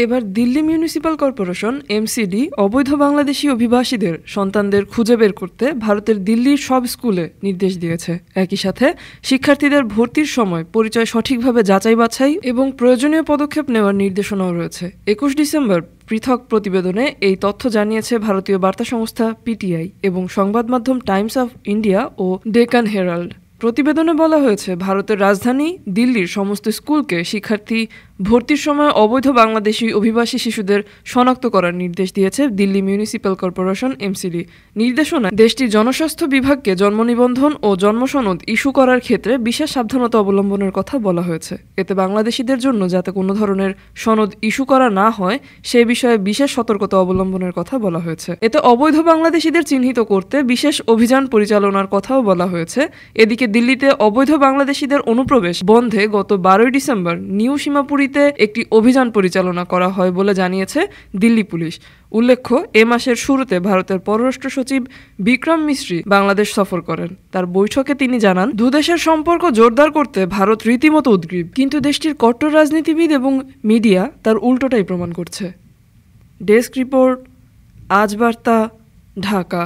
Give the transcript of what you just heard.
এবার Delhi municipal corporation MCD অবৈধ বাংলাদেশি অভিবাসীদের সন্তানদের খুঁজে বের করতে ভারতের দিল্লির সব স্কুলে নির্দেশ দিয়েছে। একই সাথে শিক্ষার্থীদের ভর্তির সময় পরিচয় সঠিকভাবে যাচাই বাছাই এবং প্রয়োজনীয় পদক্ষেপ নেওয়ার নির্দেশনাও রয়েছে। ২১ ডিসেম্বর পৃথক প্রতিবেদনে এই তথ্য জানিয়েছে ভারতীয় বার্তা সংস্থা পিটিআই এবং সংবাদ মাধ্যম টাইমস অফ ইন্ডিয়া ও ডেকান হেরাল্ড। প্রতিবেদনে বলা হয়েছে, ভারতের রাজধানী দিল্লির সমস্ত স্কুলকে শিক্ষার্থী ভর্তির সময় অবৈধ বাংলাদেশি অভিবাসী শিশুদের শনাক্ত করার নির্দেশ দিয়েছে দিল্লি মিউনিসিপাল কর্পোরেশন এমসিডি। নির্দেশনায় দেশটির জনস্বাস্থ্য বিভাগকে জন্ম নিবন্ধন ও জন্ম সনদ ইস্যু করার ক্ষেত্রে বিশেষ সাবধানতা অবলম্বনের কথা বলা হয়েছে। এতে বাংলাদেশিদের জন্য যাতে কোনো ধরনের সনদ ইস্যু করা না হয় সে বিষয়ে বিশেষ সতর্কতা অবলম্বনের কথা বলা হয়েছে। এতে অবৈধ বাংলাদেশিদের চিহ্নিত করতে বিশেষ অভিযান পরিচালনার কথাও বলা হয়েছে। এদিকে দিল্লিতে অবৈধ বাংলাদেশিদের অনুপ্রবেশ বন্ধে গত ১২ ডিসেম্বর নিউ সীমাপুরীতে একটি অভিযান পরিচালনা করা হয় বলে জানিয়েছে দিল্লি পুলিশ। উল্লেখ্য, এ মাসের শুরুতে ভারতের পররাষ্ট্র সচিব বিক্রম মিশ্রি বাংলাদেশ সফর করেন। তার বৈঠকে তিনি জানান, দুদেশের সম্পর্ক জোরদার করতে ভারত রীতিমতো উদ্গ্রীব, কিন্তু দেশটির কট্টর রাজনীতিবিদ এবং মিডিয়া তার উল্টোটাই প্রমাণ করছে। ডেস্ক রিপোর্ট, আজ বার্তা, ঢাকা।